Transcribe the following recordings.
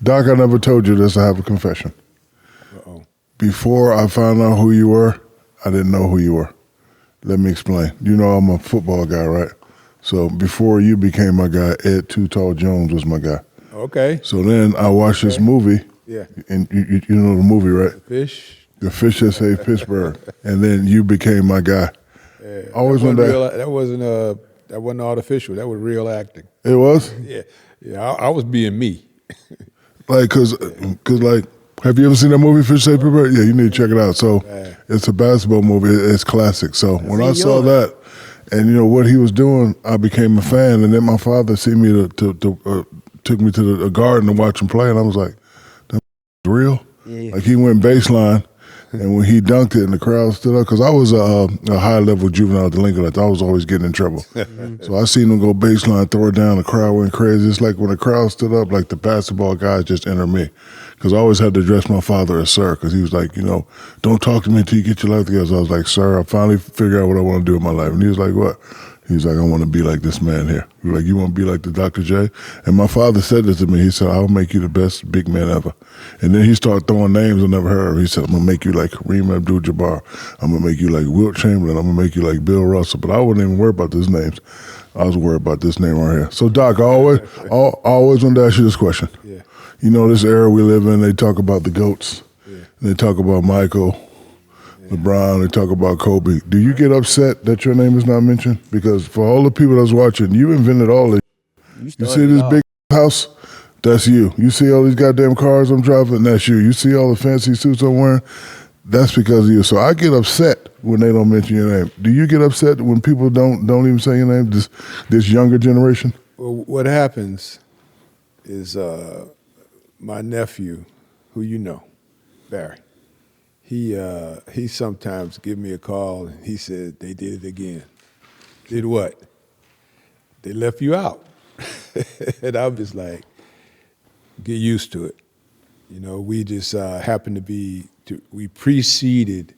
Doc, I never told you this. I have a confession. Uh-oh. Before I found out who you were, I didn't know who you were. Let me explain. You know I'm a football guy, right? So before you became my guy, Ed Too Tall Jones was my guy. Okay. So then I watched this movie. Yeah. And you know the movie, right? Fish. The Fish That Saved Pittsburgh. And then you became my guy. Yeah, Always that, wasn't that wasn't artificial. That was real acting. It was? Yeah. I was being me. Like, cause like, have you ever seen that movie, Fish That Saved Pittsburgh? Yeah, you need to check it out. So it's a basketball movie. It's classic. So when I saw that, and you know what he was doing, I became a fan. And then my father took me to the garden to watch him play, and I was like, "That real." Yeah. Like he went baseline, and when he dunked it, and the crowd stood up, because I was a high-level juvenile delinquent. I was always getting in trouble. So I seen him go baseline, throw it down. The crowd went crazy. It's like when the crowd stood up, like the basketball guys just entered me. Because I always had to address my father as sir, because he was like, you know, don't talk to me until you get your life together. So I was like, sir, I finally figured out what I want to do in my life. And he was like, what? He was like, I want to be like this man here. He was like, you want to be like the Dr. J? And my father said this to me. He said, I'll make you the best big man ever. And then he started throwing names I never heard of. He said, I'm going to make you like Kareem Abdul-Jabbar. I'm going to make you like Wilt Chamberlain. I'm going to make you like Bill Russell. But I wasn't even worried about those names. I was worried about this name right here. So, Doc, I always wanted to ask you this question. Yeah. You know, this era we live in, they talk about the GOATs. Yeah. They talk about Michael, LeBron, they talk about Kobe. Do you get upset that your name is not mentioned? Because for all the people that's watching, you invented all this. You see this big house? That's you. You see all these goddamn cars I'm driving? That's you. You see all the fancy suits I'm wearing? That's because of you. So I get upset when they don't mention your name. Do you get upset when people don't even say your name, this younger generation? Well, what happens is my nephew, who you know, Barry, he sometimes give me a call and he said, they did it again. Did what? They left you out. And I'm just like, get used to it. You know, we just happened to be, we preceded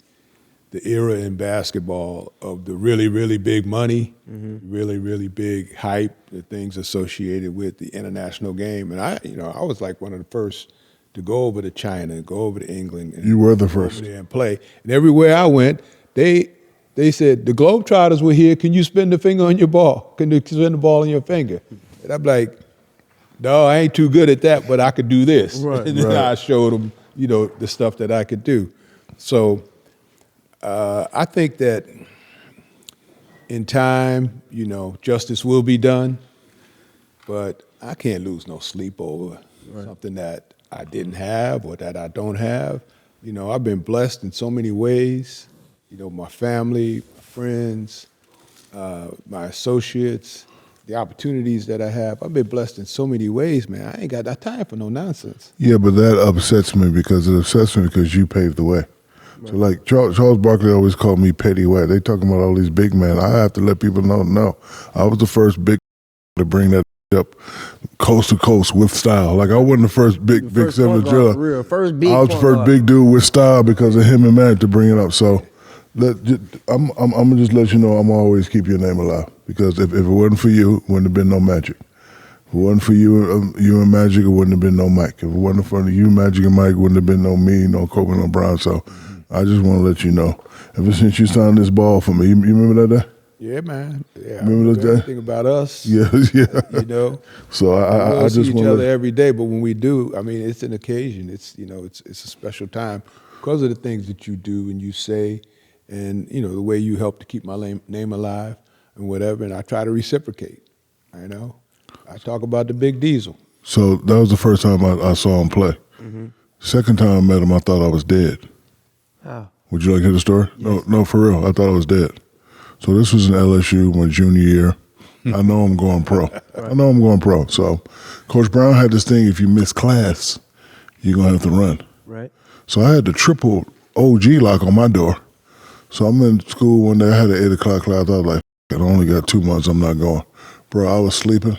the era in basketball of the really, really big money, really, really big hype, the things associated with the international game. And I was like one of the first to go over to China, go over to England. And you were the first. Over there and play. And everywhere I went, they said, the Globetrotters were here, can you spin the finger on your ball? Can you spin the ball on your finger? And I'm like, no, I ain't too good at that, but I could do this. Right, and then I showed them, you know, the stuff that I could do. So I think that in time, you know, justice will be done, but I can't lose no sleep over something that I didn't have or that I don't have. You know, I've been blessed in so many ways. You know, my family, my friends, my associates, the opportunities that I have. I've been blessed in so many ways, man. I ain't got that time for no nonsense. Yeah, but that upsets me because you paved the way. Right. So like Charles Barkley always called me Petty Wet. They talking about all these big men. I have to let people know, no. I was the first big to bring that up coast to coast with style. Like I wasn't the first big seven driller. I was the first big dude with style because of him and Matt to bring it up. So I'm gonna just let you know I'm always keep your name alive because if it wasn't for you, it wouldn't have been no Magic. If it wasn't for you and Magic, it wouldn't have been no Mike. If it wasn't for you, Magic, and Mike, it wouldn't have been no me, no Kobe, no Brown. So I just want to let you know. Ever since you signed this ball for me, you remember that day? Yeah, man. Yeah, remember that day? Everything about us. Yeah. You know. So I just see each other every day, but when we do, I mean, it's an occasion. It's it's a special time because of the things that you do and you say, and you know the way you help to keep my name alive and whatever. And I try to reciprocate. You know, I talk about the Big Diesel. So that was the first time I saw him play. Second time I met him, I thought I was dead. Oh. Would you like to hear the story? Yes. No, for real. I thought I was dead. So this was in LSU, my junior year. I know I'm going pro. I know I'm going pro. So Coach Brown had this thing, if you miss class, you're going to have to run. Right. So I had the triple OG lock on my door. So I'm in school one day. I had an 8 o'clock class. I was like, I only got 2 months. I'm not going. Bro, I was sleeping,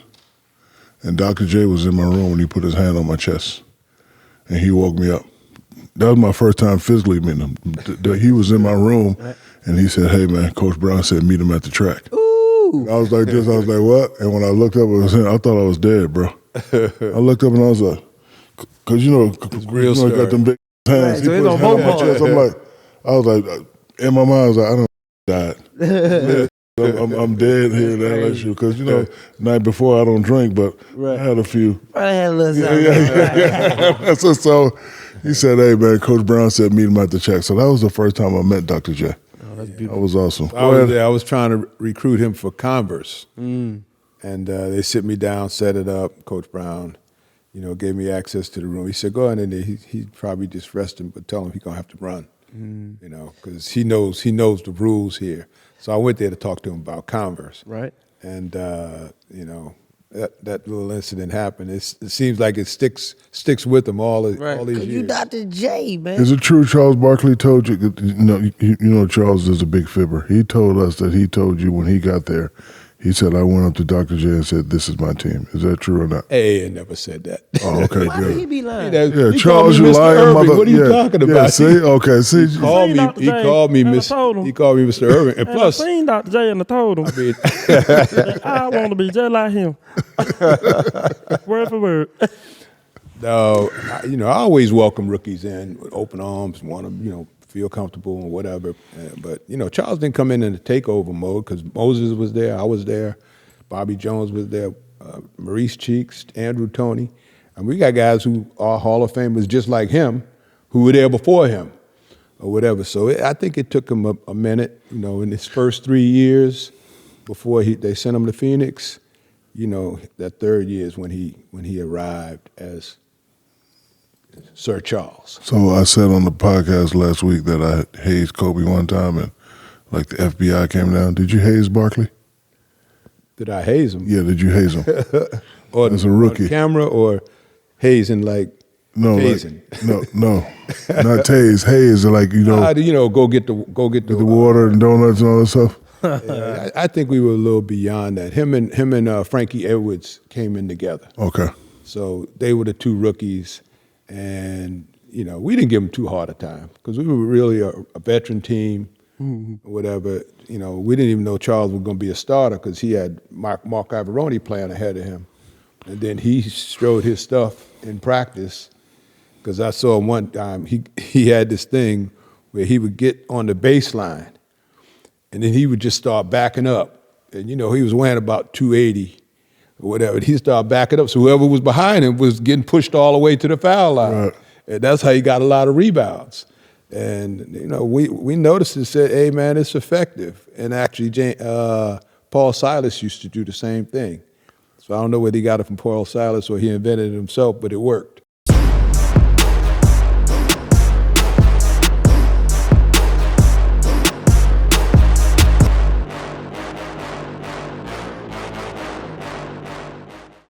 and Dr. J was in my room when he put his hand on my chest, and he woke me up. That was my first time physically meeting him. He was in my room, and he said, hey, man, Coach Brown said meet him at the track. Ooh. I was like this. I was like, what? And when I looked up, it was him. I thought I was dead, bro. I looked up, and I was like, because you know, real he got them big hands. Right, He so it's put his on hand on both my chest. I was like, in my mind, I was like, I don't died. I'm dead here in LSU because you know, night before I don't drink, but I had a few. I had a little something. Yeah. So he said, "Hey man, Coach Brown said meet him at the check." So that was the first time I met Dr. J. Oh, that's beautiful. That was awesome. I was trying to recruit him for Converse, and they sit me down, set it up. Coach Brown, you know, gave me access to the room. He said, "Go in there. He's probably just resting, but tell him he's gonna have to run." You know, because he knows the rules here. So I went there to talk to him about Converse. Right. And you know, that little incident happened. It seems like it sticks with him all these years. You Dr. J, man. Is it true Charles Barkley told you? You know Charles is a big fibber. He told us that he told you when he got there. He said, I went up to Dr. J and said, this is my team. Is that true or not? Hey, I never said that. Oh, okay, Why would good. he be lying? Yeah, He Charles, called me you Mr. lying Irving. mother. What are you talking about? Yeah, see? Okay, see? He called me Dr. J, He called me Mr. Irving. And And plus, I seen Dr. J and I told him, I mean, I want to be just like him. Word for word. no, you know, I always welcome rookies in with open arms, want to, you know, feel comfortable and whatever. But, you know, Charles didn't come in the takeover mode because Moses was there, I was there, Bobby Jones was there, Maurice Cheeks, Andrew Toney. And we got guys who are Hall of Famers just like him who were there before him or whatever. So I think it took him a minute, you know, in his first 3 years before they sent him to Phoenix. You know, that third year is when he arrived as Sir Charles. So I said on the podcast last week that I hazed Kobe one time and like the FBI came down. Did you haze Barkley? Did I haze him? Yeah, did you haze him? Or As a rookie. on camera or hazing like No, tasing? no, not tase. Haze, like you know, Go get the the water and donuts and all that stuff. Yeah, I think we were a little beyond that. Him and Frankie Edwards came in together. Okay. So they were the two rookies, and you know we didn't give them too hard a time because we were really a veteran team, or whatever. You know, we didn't even know Charles was going to be a starter because he had Mark Iavaroni playing ahead of him, and then he showed his stuff in practice. Because I saw him one time, he had this thing where he would get on the baseline, and then he would just start backing up. And, you know, he was weighing about 280 or whatever. And he'd start backing up. So whoever was behind him was getting pushed all the way to the foul line. Right. And that's how he got a lot of rebounds. And, you know, we noticed and said, hey, man, it's effective. And actually, Paul Silas used to do the same thing. So I don't know whether he got it from Paul Silas or he invented it himself, but it worked.